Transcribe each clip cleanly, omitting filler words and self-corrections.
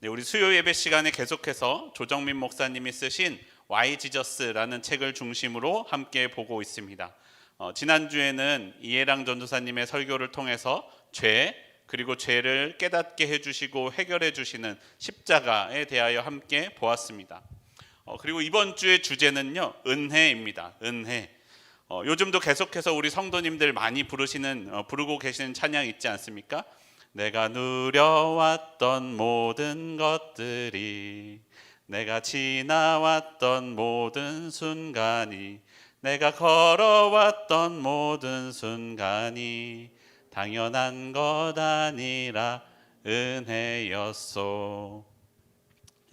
네, 우리 수요 예배 시간에 계속해서 조정민 목사님이 쓰신 Why Jesus라는 책을 중심으로 함께 보고 있습니다. 지난주에는 이해랑 전도사님의 설교를 통해서 죄, 그리고 죄를 깨닫게 해주시고 해결해 주시는 십자가에 대하여 함께 보았습니다. 그리고 이번 주의 주제는요, 은혜입니다. 은혜. 요즘도 계속해서 우리 성도님들 많이 부르고 계시는 찬양 있지 않습니까? 내가 누려왔던 모든 것들이, 내가 지나왔던 모든 순간이, 내가 걸어왔던 모든 순간이 당연한 것 아니라 은혜였소.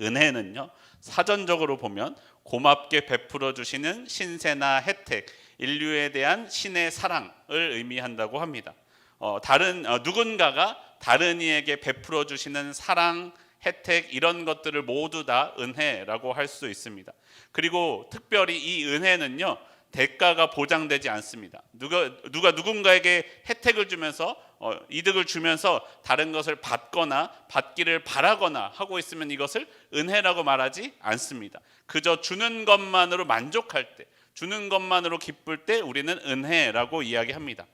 은혜는요, 사전적으로 보면 고맙게 베풀어 주시는 신세나 혜택, 인류에 대한 신의 사랑을 의미한다고 합니다. 누군가가 다른 이에게 베풀어 주시는 사랑, 혜택, 이런 것들을 모두 다 은혜라고 할 수 있습니다. 그리고 특별히 이 은혜는요, 대가가 보장되지 않습니다. 누가 누군가에게 혜택을 주면서 이득을 주면서 다른 것을 받거나 받기를 바라거나 하고 있으면 이것을 은혜라고 말하지 않습니다. 그저 주는 것만으로 만족할 때, 주는 것만으로 기쁠 때 우리는 은혜라고 이야기합니다.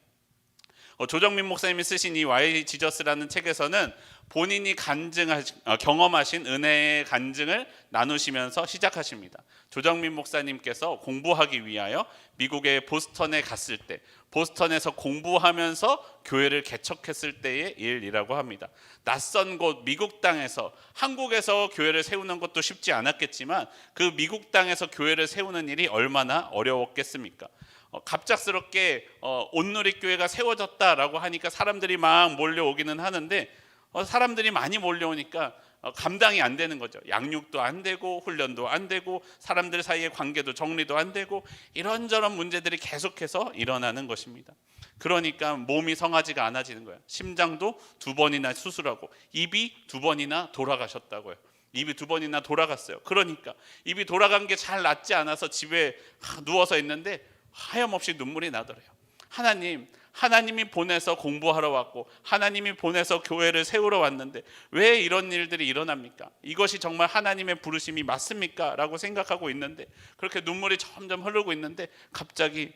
조정민 목사님이 쓰신 이 Why Jesus라는 책에서는 본인이 경험하신 은혜의 간증을 나누시면서 시작하십니다. 조정민 목사님께서 공부하기 위하여 미국의 보스턴에 갔을 때, 보스턴에서 공부하면서 교회를 개척했을 때의 일이라고 합니다. 낯선 곳 미국 땅에서, 한국에서 교회를 세우는 것도 쉽지 않았겠지만 그 미국 땅에서 교회를 세우는 일이 얼마나 어려웠겠습니까? 갑작스럽게 온누리교회가 세워졌다라고 하니까 사람들이 막 몰려오기는 하는데, 사람들이 많이 몰려오니까 감당이 안 되는 거죠. 양육도 안 되고 훈련도 안 되고 사람들 사이의 관계도 정리도 안 되고 이런저런 문제들이 계속해서 일어나는 것입니다. 그러니까 몸이 성하지가 않아지는 거예요. 심장도 2번이나 수술하고 입이 2번이나 돌아가셨다고요. 입이 2번이나 돌아갔어요. 그러니까 입이 돌아간 게 잘 낫지 않아서 집에 누워서 있는데 하염없이 눈물이 나더래요. 하나님이 보내서 공부하러 왔고 하나님이 보내서 교회를 세우러 왔는데 왜 이런 일들이 일어납니까? 이것이 정말 하나님의 부르심이 맞습니까? 라고 생각하고 있는데, 그렇게 눈물이 점점 흐르고 있는데 갑자기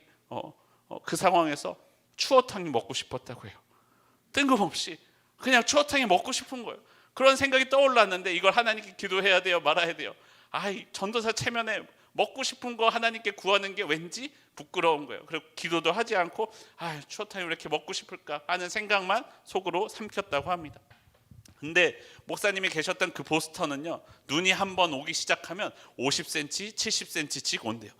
그 상황에서 추어탕이 먹고 싶었다고 해요. 뜬금없이 그냥 추어탕이 먹고 싶은 거예요. 그런 생각이 떠올랐는데 이걸 하나님께 기도해야 돼요, 말아야 돼요? 전도사 체면에 먹고 싶은 거 하나님께 구하는 게 왠지 부끄러운 거예요. 그리고 기도도 하지 않고 추어탕이 왜 이렇게 먹고 싶을까 하는 생각만 속으로 삼켰다고 합니다. 근데 목사님이 계셨던 그 보스턴은요, 눈이 한번 오기 시작하면 50cm, 70cm씩 온대요.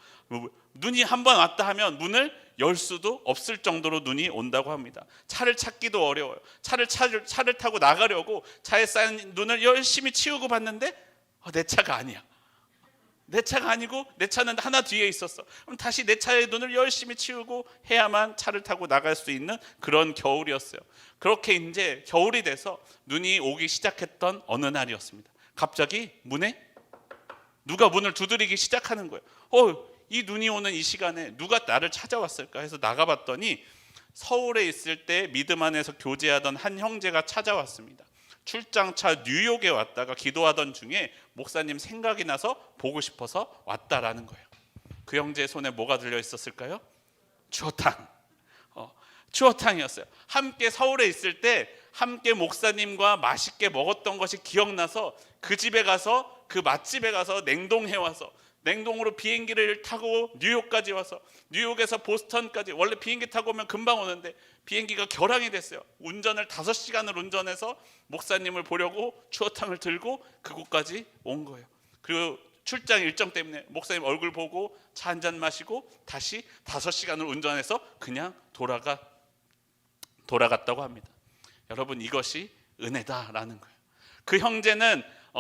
눈이 한번 왔다 하면 문을 열 수도 없을 정도로 눈이 온다고 합니다. 차를 찾기도 어려워요. 차를 타고 나가려고 차에 쌓인 눈을 열심히 치우고 봤는데 내 차가 아니야. 내 차가 아니고 내 차는 하나 뒤에 있었어. 그럼 다시 내 차의 눈을 열심히 치우고 해야만 차를 타고 나갈 수 있는 그런 겨울이었어요. 그렇게 이제 겨울이 돼서 눈이 오기 시작했던 어느 날이었습니다. 갑자기 누가 문을 두드리기 시작하는 거예요. 이 눈이 오는 이 시간에 누가 나를 찾아왔을까 해서 나가봤더니 서울에 있을 때 믿음 안에서 교제하던 한 형제가 찾아왔습니다. 출장차 뉴욕에 왔다가 기도하던 중에 목사님 생각이 나서 보고 싶어서 왔다라는 거예요. 그 형제의 손에 뭐가 들려 있었을까요? 추어탕이었어요. 함께 서울에 있을 때 함께 목사님과 맛있게 먹었던 것이 기억나서 그 집에 가서, 그 맛집에 가서 냉동해와서, 냉동으로 비행기를 타고 뉴욕까지 와서, 뉴욕에서 보스턴까지, 원래 비행기 타고 오면 금방 오는데 비행기가 결항이 됐어요. 운전을 5시간을 운전해서 목사님을 보려고 추어탕을 들고 그곳까지 온 거예요. 그리고 출장 일정 때문에 목사님 얼굴 보고 차 한잔 마시고 다시 5시간을 운전해서 그냥 돌아갔다고 합니다. 여러분, 이것이 은혜다라는 거예요.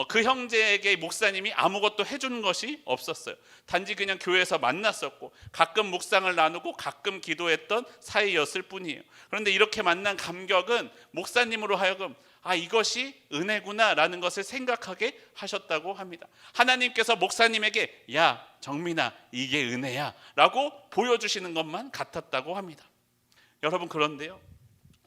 그 형제에게 목사님이 아무것도 해준 것이 없었어요. 단지 그냥 교회에서 만났었고 가끔 묵상을 나누고 가끔 기도했던 사이였을 뿐이에요. 그런데 이렇게 만난 감격은 목사님으로 하여금 이것이 은혜구나라는 것을 생각하게 하셨다고 합니다. 하나님께서 목사님에게 야 정민아, 이게 은혜야 라고 보여주시는 것만 같았다고 합니다. 여러분, 그런데요,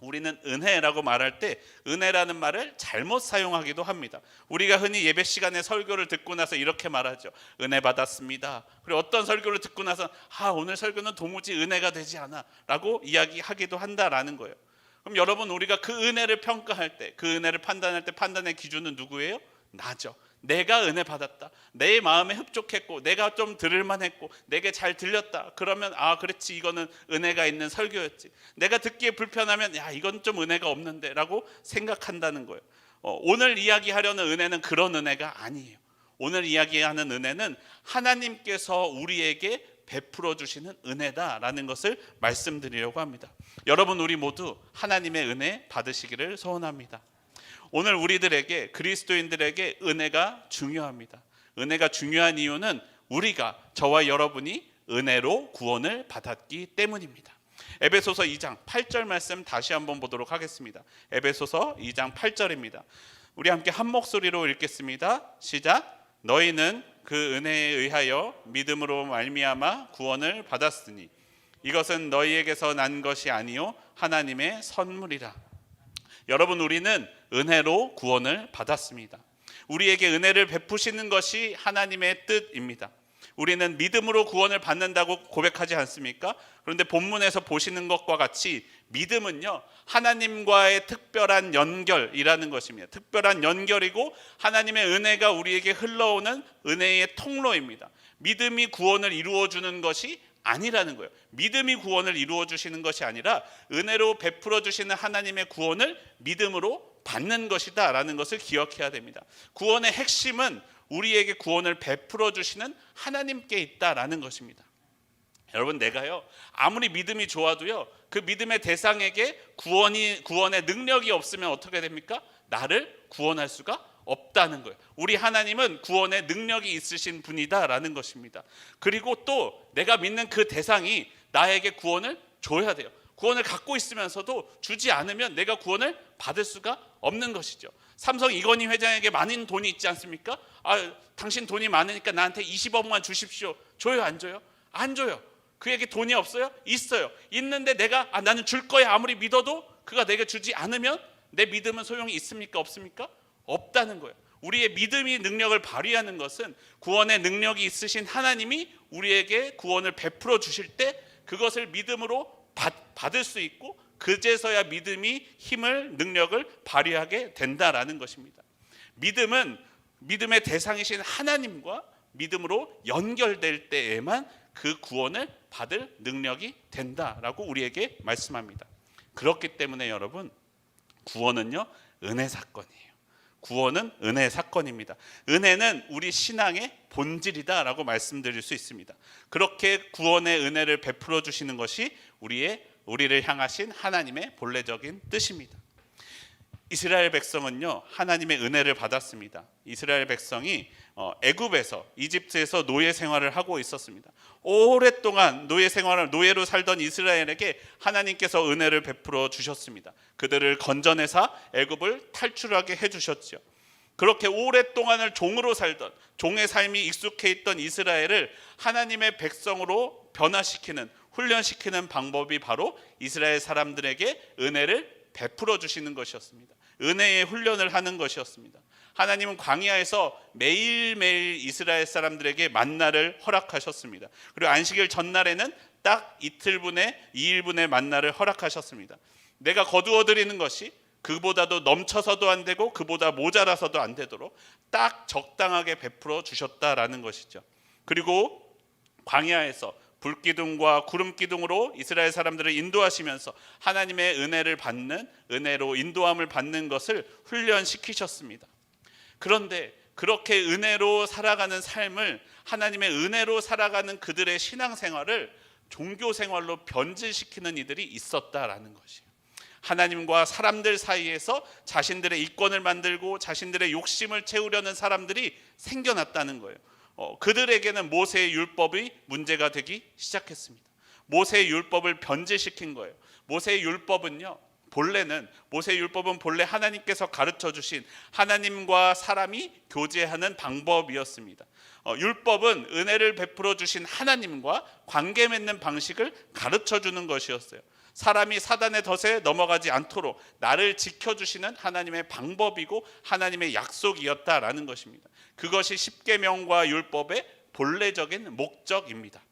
우리는 은혜라고 말할 때 은혜라는 말을 잘못 사용하기도 합니다. 우리가 흔히 예배 시간에 설교를 듣고 나서 이렇게 말하죠. 은혜 받았습니다. 그리고 어떤 설교를 듣고 나서 오늘 설교는 도무지 은혜가 되지 않아 라고 이야기하기도 한다라는 거예요. 그럼 여러분, 우리가 그 은혜를 평가할 때, 그 은혜를 판단할 때 판단의 기준은 누구예요? 나죠. 내가 은혜 받았다, 내 마음에 흡족했고 내가 좀 들을만 했고 내게 잘 들렸다, 그러면 그렇지, 이거는 은혜가 있는 설교였지. 내가 듣기에 불편하면 이건 좀 은혜가 없는데 라고 생각한다는 거예요. 오늘 이야기하려는 은혜는 그런 은혜가 아니에요. 오늘 이야기하는 은혜는 하나님께서 우리에게 베풀어 주시는 은혜다라는 것을 말씀드리려고 합니다. 여러분, 우리 모두 하나님의 은혜 받으시기를 소원합니다. 오늘 우리들에게, 그리스도인들에게 은혜가 중요합니다. 은혜가 중요한 이유는 우리가, 저와 여러분이 은혜로 구원을 받았기 때문입니다. 에베소서 2장 8절 말씀 다시 한번 보도록 하겠습니다. 에베소서 2장 8절입니다. 우리 함께 한 목소리로 읽겠습니다. 시작. 너희는 그 은혜에 의하여 믿음으로 말미암아 구원을 받았으니 이것은 너희에게서 난 것이 아니요 하나님의 선물이라. 여러분, 우리는 은혜로 구원을 받았습니다. 우리에게 은혜를 베푸시는 것이 하나님의 뜻입니다. 우리는 믿음으로 구원을 받는다고 고백하지 않습니까? 그런데 본문에서 보시는 것과 같이 믿음은요, 하나님과의 특별한 연결이라는 것입니다. 특별한 연결이고 하나님의 은혜가 우리에게 흘러오는 은혜의 통로입니다. 믿음이 구원을 이루어주는 것이 아니라는 거예요. 믿음이 구원을 이루어 주시는 것이 아니라 은혜로 베풀어 주시는 하나님의 구원을 믿음으로 받는 것이다 라는 것을 기억해야 됩니다. 구원의 핵심은 우리에게 구원을 베풀어 주시는 하나님께 있다라는 것입니다. 여러분, 내가요 아무리 믿음이 좋아도요 그 믿음의 대상에게 구원의 능력이 없으면 어떻게 됩니까? 나를 구원할 수가 없다는 거예요. 우리 하나님은 구원의 능력이 있으신 분이다라는 것입니다. 그리고 또 내가 믿는 그 대상이 나에게 구원을 줘야 돼요. 구원을 갖고 있으면서도 주지 않으면 내가 구원을 받을 수가 없는 것이죠. 삼성 이건희 회장에게 많은 돈이 있지 않습니까? 당신 돈이 많으니까 나한테 20억만 주십시오. 줘요, 안 줘요? 안 줘요. 그에게 돈이 없어요? 있어요. 있는데 내가 나는 줄 거야 아무리 믿어도 그가 내게 주지 않으면 내 믿음은 소용이 있습니까? 없습니까? 없다는 거예요. 우리의 믿음이 능력을 발휘하는 것은 구원의 능력이 있으신 하나님이 우리에게 구원을 베풀어 주실 때 그것을 믿음으로 받을 수 있고 그제서야 믿음이 힘을, 능력을 발휘하게 된다라는 것입니다. 믿음은 믿음의 대상이신 하나님과 믿음으로 연결될 때에만 그 구원을 받을 능력이 된다라고 우리에게 말씀합니다. 그렇기 때문에 여러분, 구원은요 은혜 사건이에요. 구원은 은혜 사건입니다. 은혜는 우리 신앙의 본질이다라고 말씀드릴 수 있습니다. 그렇게 구원의 은혜를 베풀어 주시는 것이 우리를 향하신 하나님의 본래적인 뜻입니다. 이스라엘 백성은요 하나님의 은혜를 받았습니다. 이스라엘 백성이 애굽에서, 이집트에서 노예 생활을 하고 있었습니다. 오랫동안 노예로 살던 이스라엘에게 하나님께서 은혜를 베풀어 주셨습니다. 그들을 건져내사 애굽을 탈출하게 해주셨죠. 그렇게 오랫동안을 종으로 살던, 종의 삶이 익숙해 있던 이스라엘을 하나님의 백성으로 변화시키는, 훈련시키는 방법이 바로 이스라엘 사람들에게 은혜를 베풀어 주시는 것이었습니다. 은혜의 훈련을 하는 것이었습니다. 하나님은 광야에서 매일매일 이스라엘 사람들에게 만나를 허락하셨습니다. 그리고 안식일 전날에는 딱 이틀분의 2일분의 만나를 허락하셨습니다. 내가 거두어 드리는 것이 그보다도 넘쳐서도 안 되고 그보다 모자라서도 안 되도록 딱 적당하게 베풀어 주셨다라는 것이죠. 그리고 광야에서 불기둥과 구름기둥으로 이스라엘 사람들을 인도하시면서 하나님의 은혜를 받는, 은혜로 인도함을 받는 것을 훈련시키셨습니다. 그런데 그렇게 은혜로 살아가는 삶을, 하나님의 은혜로 살아가는 그들의 신앙생활을 종교생활로 변질시키는 이들이 있었다라는 것이에요. 하나님과 사람들 사이에서 자신들의 이권을 만들고 자신들의 욕심을 채우려는 사람들이 생겨났다는 거예요. 그들에게는 모세의 율법이 문제가 되기 시작했습니다. 모세의 율법을 변질시킨 거예요. 모세의 율법은 본래 하나님께서 가르쳐 주신 하나님과 사람이 교제하는 방법이었습니다. 율법은 은혜를 베풀어 주신 하나님과 관계 맺는 방식을 가르쳐 주는 것이었어요. 사람이 사단의 덫에 넘어가지 않도록 나를 지켜주시는 하나님의 방법이고 하나님의 약속이었다라는 것입니다. 그것이 십계명과 율법의 본래적인 목적입니다.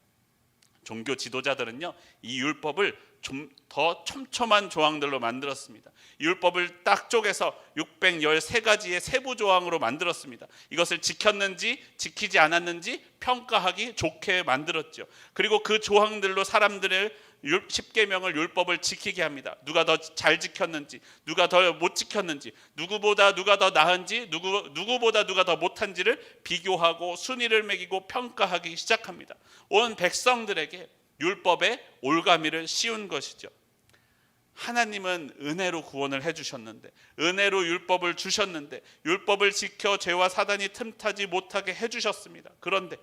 종교 지도자들은요, 이 율법을 좀 더 촘촘한 조항들로 만들었습니다. 율법을 딱 쪼개서 613가지의 세부 조항으로 만들었습니다. 이것을 지켰는지 지키지 않았는지 평가하기 좋게 만들었죠. 그리고 그 조항들로 사람들을 십계명을 율법을 지키게 합니다. 누가 더 잘 지켰는지, 누가 더 못 지켰는지, 누구보다 누가 더 나은지, 누구보다 누가 더 못한지를 비교하고 순위를 매기고 평가하기 시작합니다. 온 백성들에게 율법의 올가미를 씌운 것이죠. 하나님은 은혜로 구원을 해주셨는데, 은혜로 율법을 주셨는데, 율법을 지켜 죄와 사단이 틈타지 못하게 해주셨습니다. 그런데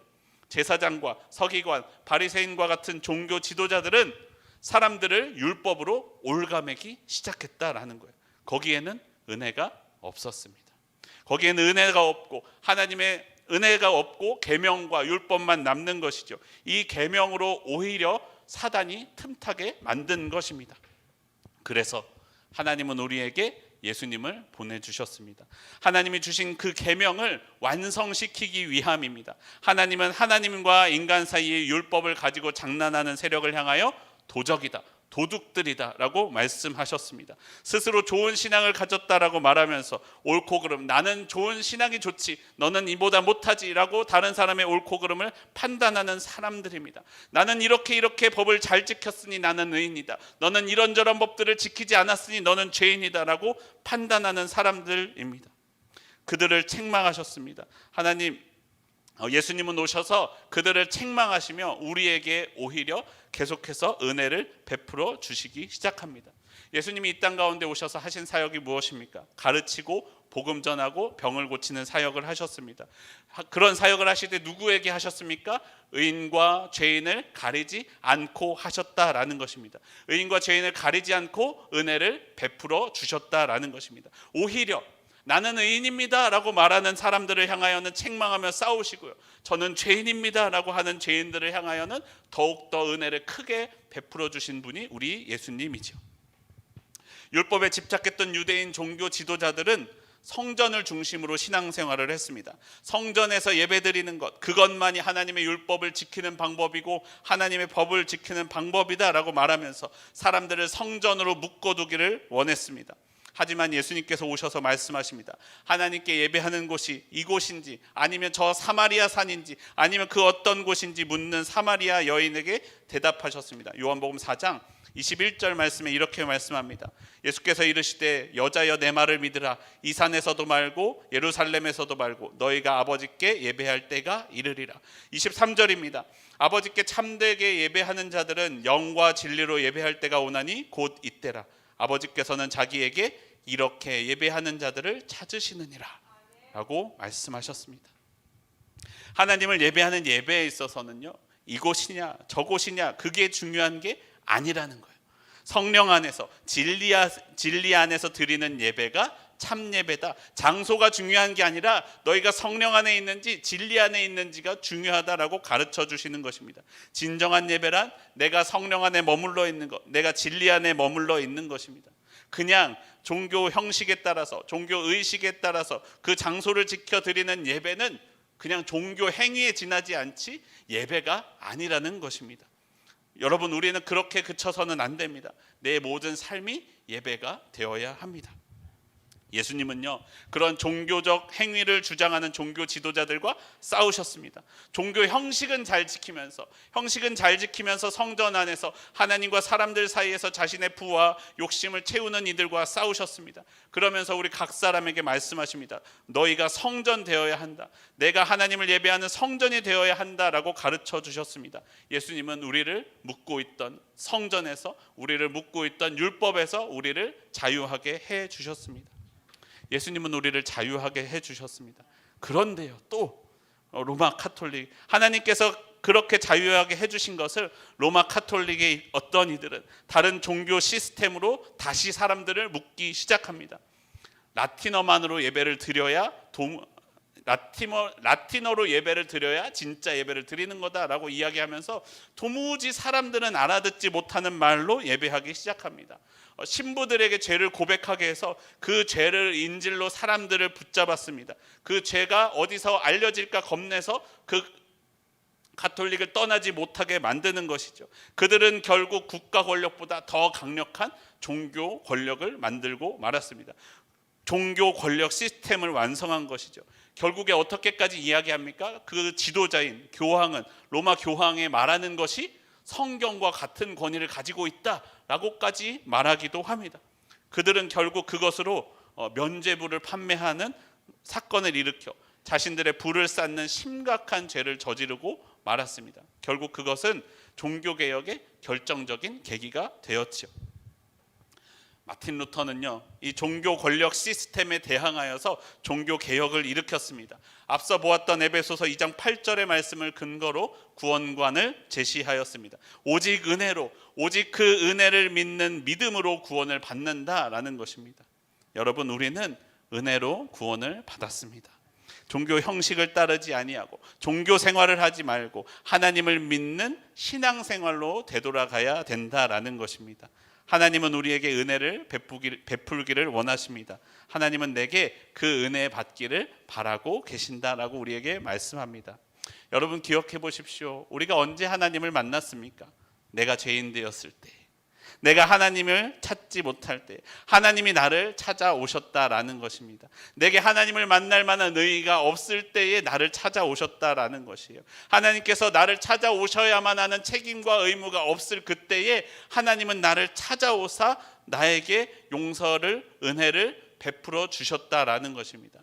제사장과 서기관, 바리새인과 같은 종교 지도자들은 사람들을 율법으로 올가매기 시작했다라는 거예요. 거기에는 은혜가 없었습니다. 거기에는 은혜가 없고 하나님의 은혜가 없고 계명과 율법만 남는 것이죠. 이 계명으로 오히려 사단이 틈타게 만든 것입니다. 그래서 하나님은 우리에게 예수님을 보내주셨습니다. 하나님이 주신 그 계명을 완성시키기 위함입니다. 하나님은 하나님과 인간 사이의 율법을 가지고 장난하는 세력을 향하여 도적이다, 도둑들이다 라고 말씀하셨습니다. 스스로 좋은 신앙을 가졌다라고 말하면서 옳고 그름, 나는 좋은 신앙이 좋지 너는 이보다 못하지 라고 다른 사람의 옳고 그름을 판단하는 사람들입니다. 나는 이렇게 법을 잘 지켰으니 나는 의인이다, 너는 이런저런 법들을 지키지 않았으니 너는 죄인이다 라고 판단하는 사람들입니다. 그들을 책망하셨습니다. 예수님은 오셔서 그들을 책망하시며 우리에게 오히려 계속해서 은혜를 베풀어 주시기 시작합니다. 예수님이 이 땅 가운데 오셔서 하신 사역이 무엇입니까? 가르치고 복음 전하고 병을 고치는 사역을 하셨습니다. 그런 사역을 하실 때 누구에게 하셨습니까? 의인과 죄인을 가리지 않고 하셨다라는 것입니다. 의인과 죄인을 가리지 않고 은혜를 베풀어 주셨다라는 것입니다. 오히려 나는 의인입니다 라고 말하는 사람들을 향하여는 책망하며 싸우시고요, 저는 죄인입니다 라고 하는 죄인들을 향하여는 더욱더 은혜를 크게 베풀어 주신 분이 우리 예수님이죠. 율법에 집착했던 유대인 종교 지도자들은 성전을 중심으로 신앙생활을 했습니다. 성전에서 예배드리는 것, 그것만이 하나님의 율법을 지키는 방법이고 하나님의 법을 지키는 방법이다 라고 말하면서 사람들을 성전으로 묶어두기를 원했습니다. 하지만 예수님께서 오셔서 말씀하십니다. 하나님께 예배하는 곳이 이곳인지 아니면 저 사마리아 산인지 아니면 그 어떤 곳인지 묻는 사마리아 여인에게 대답하셨습니다. 요한복음 4장 21절 말씀에 이렇게 말씀합니다. 예수께서 이르시되 여자여 내 말을 믿으라. 이 산에서도 말고 예루살렘에서도 말고 너희가 아버지께 예배할 때가 이르리라. 23절입니다. 아버지께 참되게 예배하는 자들은 영과 진리로 예배할 때가 오나니 곧 이때라. 아버지께서는 자기에게 이렇게 예배하는 자들을 찾으시느니라 라고 말씀하셨습니다. 하나님을 예배하는 예배에 있어서는요, 이곳이냐 저곳이냐 그게 중요한 게 아니라는 거예요. 성령 안에서 진리 안에서 드리는 예배가 참 예배다. 장소가 중요한 게 아니라 너희가 성령 안에 있는지 진리 안에 있는지가 중요하다라고 가르쳐 주시는 것입니다. 진정한 예배란 내가 성령 안에 머물러 있는 것, 내가 진리 안에 머물러 있는 것입니다. 그냥 종교 형식에 따라서, 종교 의식에 따라서 그 장소를 지켜 드리는 예배는 그냥 종교 행위에 지나지 않지 예배가 아니라는 것입니다. 여러분, 우리는 그렇게 그쳐서는 안 됩니다. 내 모든 삶이 예배가 되어야 합니다. 예수님은요, 그런 종교적 행위를 주장하는 종교 지도자들과 싸우셨습니다. 종교 형식은 잘 지키면서 성전 안에서 하나님과 사람들 사이에서 자신의 부와 욕심을 채우는 이들과 싸우셨습니다. 그러면서 우리 각 사람에게 말씀하십니다. 너희가 성전 되어야 한다. 내가 하나님을 예배하는 성전이 되어야 한다라고 가르쳐 주셨습니다. 예수님은 우리를 묶고 있던 성전에서, 우리를 묶고 있던 율법에서 우리를 자유하게 해 주셨습니다. 예수님은 우리를 자유하게 해주셨습니다. 그런데요, 또 로마 카톨릭, 하나님께서 그렇게 자유하게 해주신 것을 로마 카톨릭의 어떤 이들은 다른 종교 시스템으로 다시 사람들을 묶기 시작합니다. 라틴어만으로 예배를 드려야 라틴어로 예배를 드려야 진짜 예배를 드리는 거다라고 이야기하면서 도무지 사람들은 알아듣지 못하는 말로 예배하기 시작합니다. 신부들에게 죄를 고백하게 해서 그 죄를 인질로 사람들을 붙잡았습니다. 그 죄가 어디서 알려질까 겁내서 그 가톨릭을 떠나지 못하게 만드는 것이죠. 그들은 결국 국가 권력보다 더 강력한 종교 권력을 만들고 말았습니다. 종교 권력 시스템을 완성한 것이죠. 결국에 어떻게까지 이야기합니까? 그 지도자인 교황은, 로마 교황이 말하는 것이 성경과 같은 권위를 가지고 있다라고까지 말하기도 합니다. 그들은 결국 그것으로 면죄부를 판매하는 사건을 일으켜 자신들의 부를 쌓는 심각한 죄를 저지르고 말았습니다. 결국 그것은 종교개혁의 결정적인 계기가 되었죠. 마틴 루터는요, 이 종교 권력 시스템에 대항하여서 종교 개혁을 일으켰습니다. 앞서 보았던 에베소서 2장 8절의 말씀을 근거로 구원관을 제시하였습니다. 오직 은혜로, 오직 그 은혜를 믿는 믿음으로 구원을 받는다라는 것입니다. 여러분, 우리는 은혜로 구원을 받았습니다. 종교 형식을 따르지 아니하고 종교 생활을 하지 말고 하나님을 믿는 신앙생활로 되돌아가야 된다라는 것입니다. 하나님은 우리에게 은혜를 베풀기를 원하십니다. 하나님은 내게 그 은혜 받기를 바라고 계신다라고 우리에게 말씀합니다. 여러분, 기억해 보십시오. 우리가 언제 하나님을 만났습니까? 내가 죄인 되었을 때, 내가 하나님을 찾지 못할 때 하나님이 나를 찾아오셨다라는 것입니다. 내게 하나님을 만날 만한 의의가 없을 때에 나를 찾아오셨다라는 것이에요. 하나님께서 나를 찾아오셔야만 하는 책임과 의무가 없을 그때에 하나님은 나를 찾아오사 나에게 용서를, 은혜를 베풀어 주셨다라는 것입니다.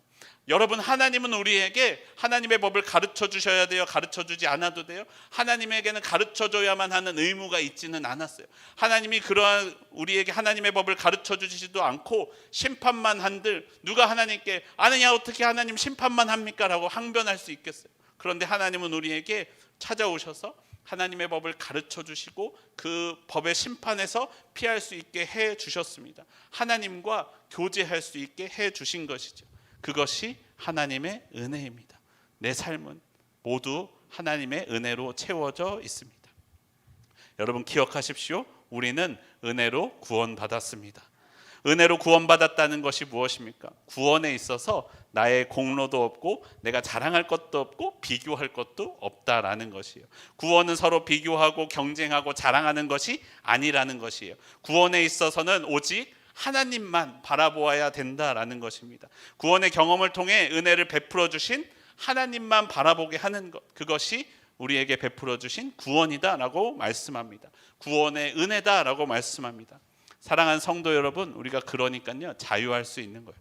여러분, 하나님은 우리에게 하나님의 법을 가르쳐 주셔야 돼요? 가르쳐 주지 않아도 돼요? 하나님에게는 가르쳐 줘야만 하는 의무가 있지는 않았어요. 하나님이 그러한 우리에게 하나님의 법을 가르쳐 주시지도 않고 심판만 한들 누가 하나님께 아느냐 어떻게 하나님 심판만 합니까? 라고 항변할 수 있겠어요. 그런데 하나님은 우리에게 찾아오셔서 하나님의 법을 가르쳐 주시고 그 법의 심판에서 피할 수 있게 해 주셨습니다. 하나님과 교제할 수 있게 해 주신 것이죠. 그것이 하나님의 은혜입니다. 내 삶은 모두 하나님의 은혜로 채워져 있습니다. 여러분, 기억하십시오. 우리는 은혜로 구원받았습니다. 은혜로 구원받았다는 것이 무엇입니까? 구원에 있어서 나의 공로도 없고 내가 자랑할 것도 없고 비교할 것도 없다라는 것이에요. 구원은 서로 비교하고 경쟁하고 자랑하는 것이 아니라는 것이에요. 구원에 있어서는 오직 하나님만 바라보아야 된다라는 것입니다. 구원의 경험을 통해 은혜를 베풀어 주신 하나님만 바라보게 하는 것, 그것이 우리에게 베풀어 주신 구원이다라고 말씀합니다. 구원의 은혜다라고 말씀합니다. 사랑하는 성도 여러분, 우리가 그러니까요 자유할 수 있는 거예요.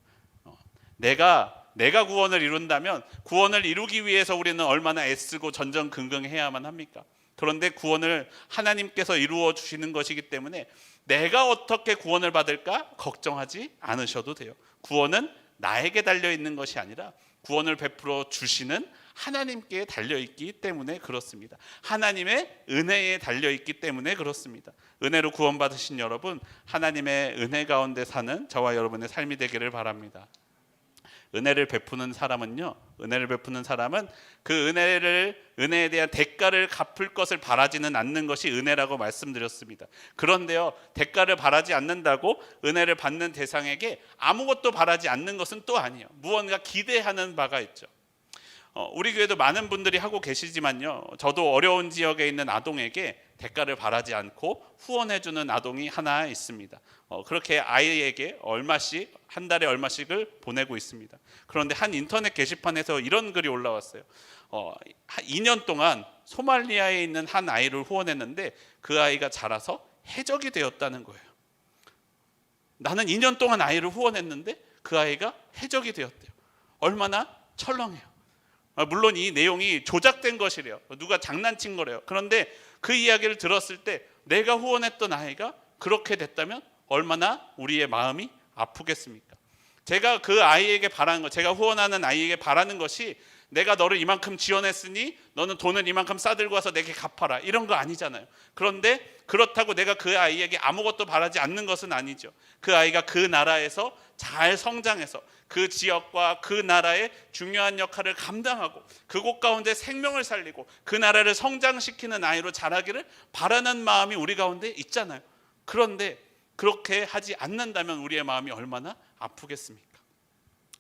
내가 구원을 이룬다면 구원을 이루기 위해서 우리는 얼마나 애쓰고 전전긍긍해야만 합니까? 그런데 구원을 하나님께서 이루어 주시는 것이기 때문에 내가 어떻게 구원을 받을까 걱정하지 않으셔도 돼요. 구원은 나에게 달려 있는 것이 아니라 구원을 베풀어 주시는 하나님께 달려 있기 때문에 그렇습니다. 하나님의 은혜에 달려 있기 때문에 그렇습니다. 은혜로 구원받으신 여러분, 하나님의 은혜 가운데 사는 저와 여러분의 삶이 되기를 바랍니다. 은혜를 베푸는 사람은 그 은혜에 대한 대가를 갚을 것을 바라지는 않는 것이 은혜라고 말씀드렸습니다. 그런데요, 대가를 바라지 않는다고 은혜를 받는 대상에게 아무것도 바라지 않는 것은 또 아니에요. 무언가 기대하는 바가 있죠. 우리 교회도 많은 분들이 하고 계시지만요, 저도 어려운 지역에 있는 아동에게 대가를 바라지 않고 후원해주는 아동이 하나 있습니다. 그렇게 아이에게 얼마씩, 한 달에 얼마씩을 보내고 있습니다. 그런데 한 인터넷 게시판에서 이런 글이 올라왔어요. 2년 동안 소말리아에 있는 한 아이를 후원했는데 그 아이가 자라서 해적이 되었다는 거예요. 나는 2년 동안 아이를 후원했는데 그 아이가 해적이 되었대요. 얼마나 철렁해요. 물론 이 내용이 조작된 것이래요. 누가 장난친 거래요. 그런데 그 이야기를 들었을 때 내가 후원했던 아이가 그렇게 됐다면 얼마나 우리의 마음이 아프겠습니까? 제가 그 아이에게 바라는 것, 제가 후원하는 아이에게 바라는 것이 내가 너를 이만큼 지원했으니 너는 돈을 이만큼 싸들고 와서 내게 갚아라, 이런 거 아니잖아요. 그런데 그렇다고 내가 그 아이에게 아무것도 바라지 않는 것은 아니죠. 그 아이가 그 나라에서 잘 성장해서 그 지역과 그 나라의 중요한 역할을 감당하고 그곳 가운데 생명을 살리고 그 나라를 성장시키는 아이로 자라기를 바라는 마음이 우리 가운데 있잖아요. 그런데 그렇게 하지 않는다면 우리의 마음이 얼마나 아프겠습니까?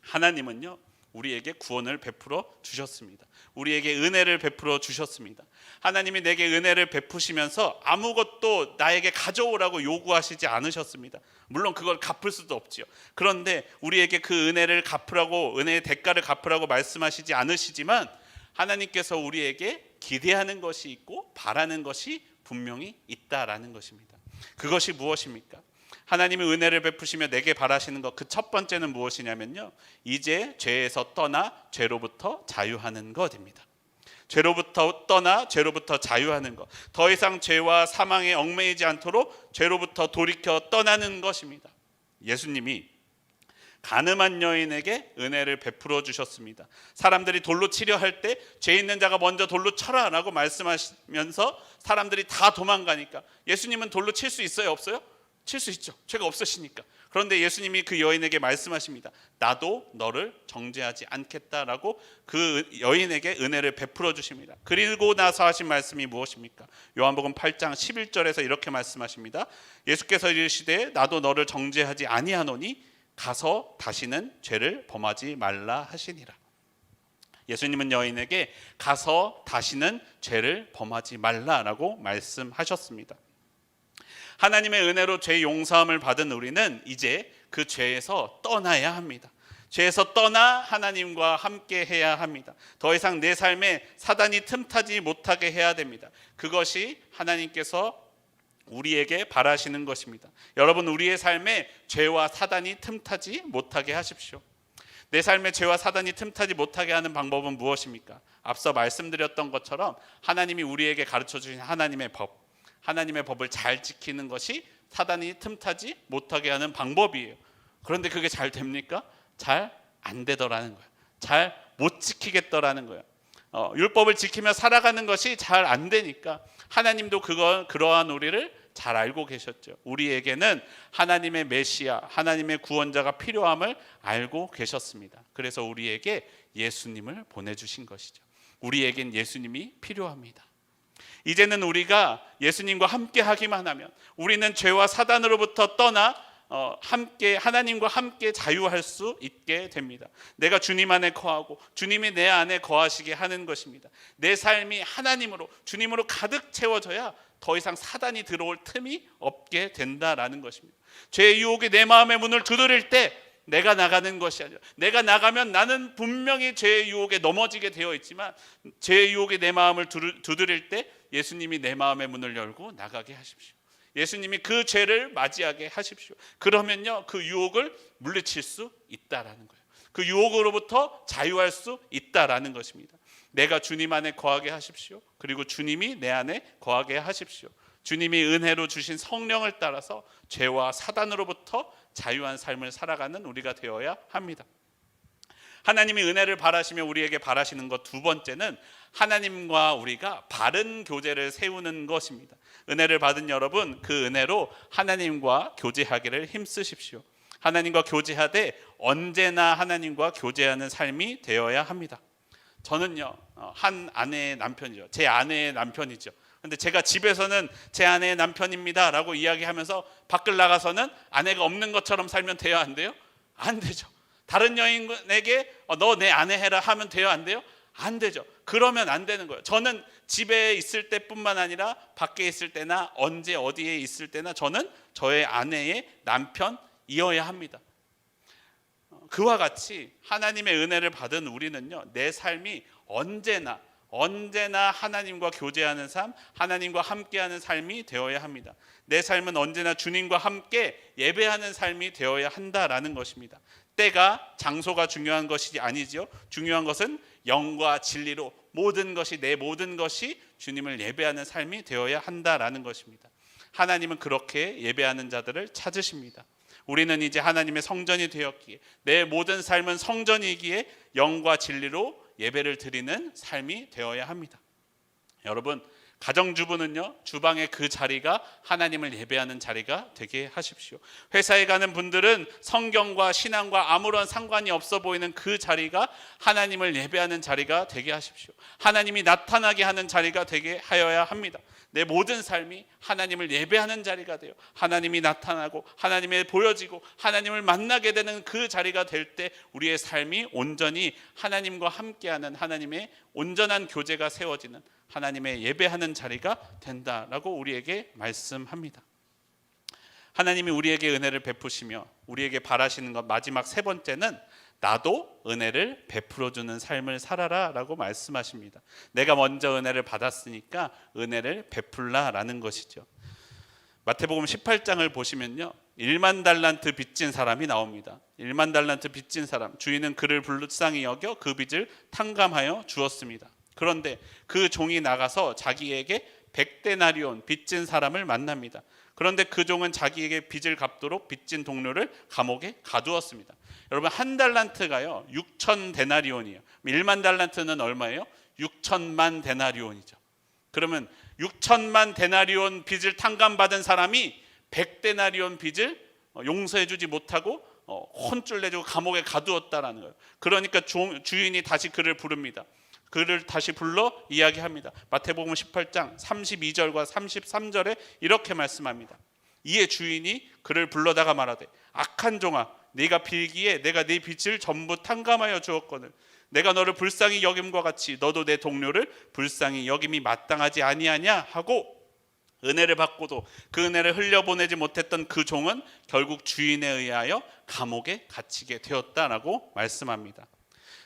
하나님은요, 우리에게 구원을 베풀어 주셨습니다. 우리에게 은혜를 베풀어 주셨습니다. 하나님이 내게 은혜를 베푸시면서 아무것도 나에게 가져오라고 요구하시지 않으셨습니다. 물론 그걸 갚을 수도 없지요. 그런데 우리에게 그 은혜를 갚으라고, 은혜의 대가를 갚으라고 말씀하시지 않으시지만 하나님께서 우리에게 기대하는 것이 있고 바라는 것이 분명히 있다라는 것입니다. 그것이 무엇입니까? 하나님이 은혜를 베푸시며 내게 바라시는 것, 그 첫 번째는 무엇이냐면요, 이제 죄에서 떠나 죄로부터 자유하는 것입니다. 죄로부터 떠나 죄로부터 자유하는 것, 더 이상 죄와 사망에 얽매이지 않도록 죄로부터 돌이켜 떠나는 것입니다. 예수님이 간음한 여인에게 은혜를 베풀어 주셨습니다. 사람들이 돌로 치려 할 때 죄 있는 자가 먼저 돌로 쳐라 라고 말씀하시면서 사람들이 다 도망가니까 예수님은 돌로 칠 수 있어요, 없어요? 칠 수 있죠. 죄가 없으시니까. 그런데 예수님이 그 여인에게 말씀하십니다. 나도 너를 정죄하지 않겠다라고 그 여인에게 은혜를 베풀어 주십니다. 그리고 나서 하신 말씀이 무엇입니까? 요한복음 8장 11절에서 이렇게 말씀하십니다. 예수께서 이르시되 나도 너를 정죄하지 아니하노니 가서 다시는 죄를 범하지 말라 하시니라. 예수님은 여인에게 가서 다시는 죄를 범하지 말라라고 말씀하셨습니다. 하나님의 은혜로 죄 용서함을 받은 우리는 이제 그 죄에서 떠나야 합니다. 죄에서 떠나 하나님과 함께 해야 합니다. 더 이상 내 삶에 사단이 틈타지 못하게 해야 됩니다. 그것이 하나님께서 우리에게 바라시는 것입니다. 여러분, 우리의 삶에 죄와 사단이 틈타지 못하게 하십시오. 내 삶에 죄와 사단이 틈타지 못하게 하는 방법은 무엇입니까? 앞서 말씀드렸던 것처럼 하나님이 우리에게 가르쳐 주신 하나님의 법, 하나님의 법을 잘 지키는 것이 사단이 틈타지 못하게 하는 방법이에요. 그런데 그게 잘 됩니까? 잘 안 되더라는 거예요. 잘 못 지키겠더라는 거예요. 율법을 지키며 살아가는 것이 잘 안 되니까 하나님도 그러한 우리를 잘 알고 계셨죠. 우리에게는 하나님의 메시아, 하나님의 구원자가 필요함을 알고 계셨습니다. 그래서 우리에게 예수님을 보내주신 것이죠. 우리에겐 예수님이 필요합니다. 이제는 우리가 예수님과 함께 하기만 하면 우리는 죄와 사단으로부터 떠나 함께 하나님과 함께 자유할 수 있게 됩니다. 내가 주님 안에 거하고 주님이 내 안에 거하시게 하는 것입니다. 내 삶이 하나님으로, 주님으로 가득 채워져야 더 이상 사단이 들어올 틈이 없게 된다라는 것입니다. 죄의 유혹이 내 마음의 문을 두드릴 때 내가 나가는 것이 아니라, 내가 나가면 나는 분명히 죄의 유혹에 넘어지게 되어 있지만 죄의 유혹이 내 마음을 두드릴 때 예수님이 내 마음의 문을 열고 나가게 하십시오. 예수님이 그 죄를 맞이하게 하십시오. 그러면요, 그 유혹을 물리칠 수 있다라는 거예요. 그 유혹으로부터 자유할 수 있다라는 것입니다. 내가 주님 안에 거하게 하십시오. 그리고 주님이 내 안에 거하게 하십시오. 주님이 은혜로 주신 성령을 따라서 죄와 사단으로부터 자유한 삶을 살아가는 우리가 되어야 합니다. 하나님이 은혜를 바라시며 우리에게 바라시는 것 두 번째는 하나님과 우리가 바른 교제를 세우는 것입니다. 은혜를 받은 여러분, 그 은혜로 하나님과 교제하기를 힘쓰십시오. 하나님과 교제하되 언제나 하나님과 교제하는 삶이 되어야 합니다. 저는요, 한 아내의 남편이죠. 제 아내의 남편이죠. 근데 제가 집에서는 제 아내의 남편입니다 라고 이야기하면서 밖을 나가서는 아내가 없는 것처럼 살면 돼요, 안 돼요? 안 되죠. 다른 여인에게 너 내 아내 해라 하면 돼요, 안 돼요? 안 되죠. 그러면 안 되는 거예요. 저는 집에 있을 때뿐만 아니라 밖에 있을 때나 언제 어디에 있을 때나 저는 저의 아내의 남편이어야 합니다. 그와 같이 하나님의 은혜를 받은 우리는요, 내 삶이 언제나 하나님과 교제하는 삶, 하나님과 함께하는 삶이 되어야 합니다. 내 삶은 언제나 주님과 함께 예배하는 삶이 되어야 한다라는 것입니다. 때가, 장소가 중요한 것이 아니죠. 중요한 것은 영과 진리로 내 모든 것이 주님을 예배하는 삶이 되어야 한다라는 것입니다. 하나님은 그렇게 예배하는 자들을 찾으십니다. 우리는 이제 하나님의 성전이 되었기에 내 모든 삶은 성전이기에 영과 진리로 예배를 드리는 삶이 되어야 합니다. 여러분, 가정주부는요, 주방의 그 자리가 하나님을 예배하는 자리가 되게 하십시오. 회사에 가는 분들은 성경과 신앙과 아무런 상관이 없어 보이는 그 자리가 하나님을 예배하는 자리가 되게 하십시오. 하나님이 나타나게 하는 자리가 되게 하여야 합니다. 내 모든 삶이 하나님을 예배하는 자리가 돼요. 하나님이 나타나고 하나님이 보여지고 하나님을 만나게 되는 그 자리가 될 때 우리의 삶이 온전히 하나님과 함께하는 하나님의 온전한 교제가 세워지는 하나님의 예배하는 자리가 된다라고 우리에게 말씀합니다. 하나님이 우리에게 은혜를 베푸시며 우리에게 바라시는 것 마지막 세 번째는 나도 은혜를 베풀어주는 삶을 살아라 라고 말씀하십니다. 내가 먼저 은혜를 받았으니까 은혜를 베풀라라는 것이죠. 마태복음 18장을 보시면요, 1만 달란트 빚진 사람이 나옵니다. 1만 달란트 빚진 사람, 주인은 그를 불쌍히 여겨 그 빚을 탕감하여 주었습니다. 그런데 그 종이 나가서 자기에게 100데나리온 빚진 사람을 만납니다. 그런데 그 종은 자기에게 빚을 갚도록 빚진 동료를 감옥에 가두었습니다. 여러분, 한 달란트가요 6천 데나리온이에요. 1만 달란트는 얼마예요? 6천만 데나리온이죠. 그러면 6천만 데나리온 빚을 탕감받은 사람이 100데나리온 빚을 용서해주지 못하고 혼쭐 내주고 감옥에 가두었다라는 거예요. 그러니까 주인이 다시 그를 부릅니다. 그를 다시 불러 이야기합니다. 마태복음 18장 32절과 33절에 이렇게 말씀합니다. 이에 주인이 그를 불러다가 말하되 악한 종아, 네가 빌기에 내가 네 빚을 전부 탕감하여 주었거늘 내가 너를 불쌍히 여김과 같이 너도 내 동료를 불쌍히 여김이 마땅하지 아니하냐 하고 은혜를 받고도 그 은혜를 흘려보내지 못했던 그 종은 결국 주인에 의하여 감옥에 갇히게 되었다라고 말씀합니다.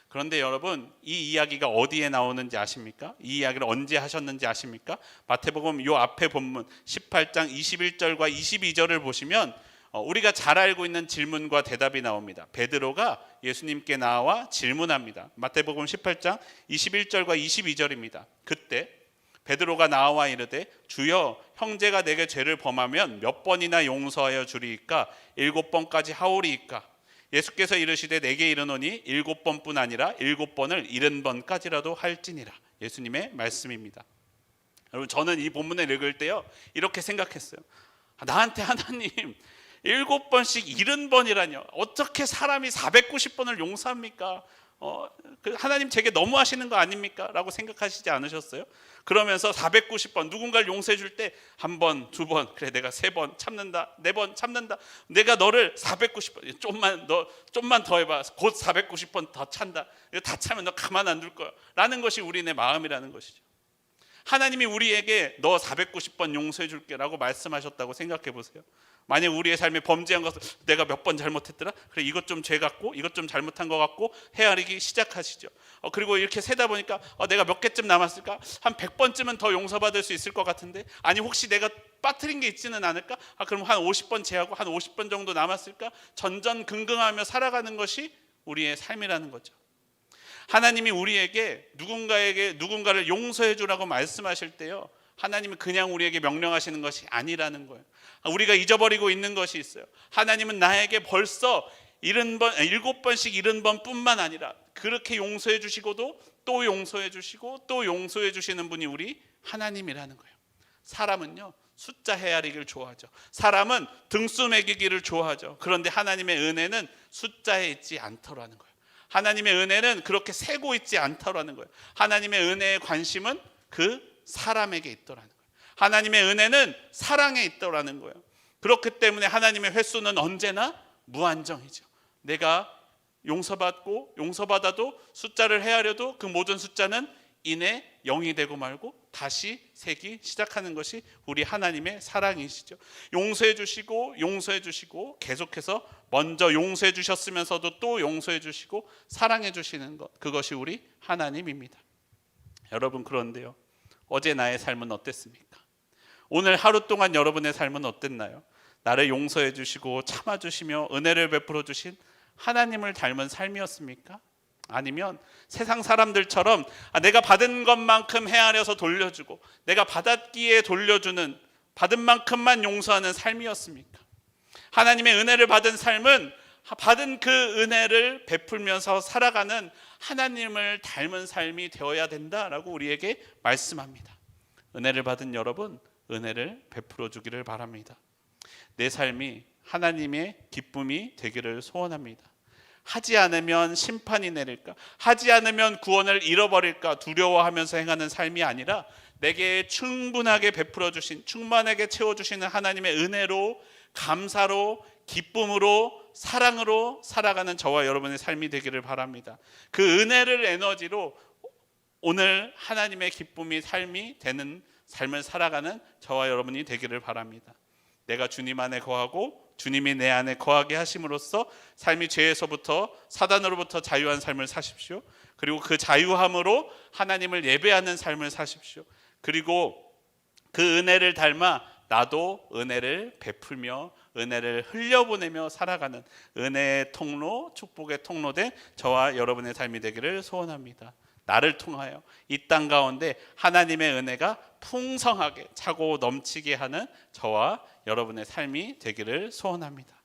그런데 여러분, 이 이야기가 어디에 나오는지 아십니까? 이 이야기를 언제 하셨는지 아십니까? 마태복음 요 앞에 본문 18장 21절과 22절을 보시면 우리가 잘 알고 있는 질문과 대답이 나옵니다. 베드로가 예수님께 나와 질문합니다. 마태복음 18장 21절과 22절입니다. 그때 베드로가 나와 이르되 주여, 형제가 내게 죄를 범하면 몇 번이나 용서하여 주리이까? 7번까지 하오리이까? 예수께서 이르시되 내게 이르노니 7번뿐 아니라 7번을 70번까지라도 할지니라. 예수님의 말씀입니다. 여러분, 저는 이 본문을 읽을 때요 이렇게 생각했어요. 나한테 하나님 7번씩 70번이라뇨. 어떻게 사람이 490번을 용서합니까? 하나님 제게 너무 하시는 거 아닙니까? 라고 생각하시지 않으셨어요? 그러면서 490번 누군가를 용서해 줄 때 한 번, 두 번, 그래 내가 3번 참는다, 4번 참는다, 내가 너를 490번 좀만 더 해봐, 곧 490번 더 찬다, 다 차면 너 가만 안 둘 거야 라는 것이 우리의 마음이라는 것이죠. 하나님이 우리에게 너 490번 용서해 줄게 라고 말씀하셨다고 생각해 보세요. 만약 우리의 삶에 범죄한 것을 내가 몇 번 잘못했더라, 그래 이것 좀 죄 같고 이것 좀 잘못한 것 같고 헤아리기 시작하시죠. 그리고 이렇게 세다 보니까 내가 몇 개쯤 남았을까? 한 100번쯤은 더 용서받을 수 있을 것 같은데, 아니 혹시 내가 빠뜨린 게 있지는 않을까? 그럼 한 50번 제하고 한 50번 정도 남았을까? 전전긍긍하며 살아가는 것이 우리의 삶이라는 거죠. 하나님이 우리에게 누군가를 용서해 주라고 말씀하실 때요, 하나님은 그냥 우리에게 명령하시는 것이 아니라는 거예요. 우리가 잊어버리고 있는 것이 있어요. 하나님은 나에게 벌써 7번씩 70번뿐만 아니라 그렇게 용서해 주시고도 또 용서해 주시고 또 용서해 주시는 분이 우리 하나님이라는 거예요. 사람은요 숫자 헤아리기를 좋아하죠. 사람은 등수 매기기를 좋아하죠. 그런데 하나님의 은혜는 숫자에 있지 않더라는 거예요. 하나님의 은혜는 그렇게 세고 있지 않더라는 거예요. 하나님의 은혜의 관심은 그 사람에게 있더라는 거예요. 하나님의 은혜는 사랑에 있더라는 거예요. 그렇기 때문에 하나님의 횟수는 언제나 무한정이죠. 내가 용서받고 용서받아도 숫자를 헤아려도 그 모든 숫자는 인해 0이 되고 말고 다시 세기 시작하는 것이 우리 하나님의 사랑이시죠. 용서해 주시고 계속해서 먼저 용서해 주셨으면서도 또 용서해 주시고 사랑해 주시는 것, 그것이 우리 하나님입니다. 여러분, 그런데요, 어제 나의 삶은 어땠습니까? 오늘 하루 동안 여러분의 삶은 어땠나요? 나를 용서해 주시고 참아 주시며 은혜를 베풀어 주신 하나님을 닮은 삶이었습니까? 아니면 세상 사람들처럼 내가 받은 것만큼 헤아려서 돌려주고 내가 받았기에 돌려주는, 받은 만큼만 용서하는 삶이었습니까? 하나님의 은혜를 받은 삶은 받은 그 은혜를 베풀면서 살아가는 하나님을 닮은 삶이 되어야 된다라고 우리에게 말씀합니다. 은혜를 받은 여러분, 은혜를 베풀어 주기를 바랍니다. 내 삶이 하나님의 기쁨이 되기를 소원합니다. 하지 않으면 심판이 내릴까? 하지 않으면 구원을 잃어버릴까? 두려워하면서 행하는 삶이 아니라 내게 충분하게 베풀어 주신, 충만하게 채워주시는 하나님의 은혜로, 감사로, 기쁨으로, 사랑으로 살아가는 저와 여러분의 삶이 되기를 바랍니다. 그 은혜를 에너지로 오늘 하나님의 기쁨이 삶이 되는 삶을 살아가는 저와 여러분이 되기를 바랍니다. 내가 주님 안에 거하고 주님이 내 안에 거하게 하심으로써 삶이 죄에서부터 사단으로부터 자유한 삶을 사십시오. 그리고 그 자유함으로 하나님을 예배하는 삶을 사십시오. 그리고 그 은혜를 닮아 나도 은혜를 베풀며 은혜를 흘려보내며 살아가는 은혜의 통로, 축복의 통로된 저와 여러분의 삶이 되기를 소원합니다. 나를 통하여 이 땅 가운데 하나님의 은혜가 풍성하게 차고 넘치게 하는 저와 여러분의 삶이 되기를 소원합니다.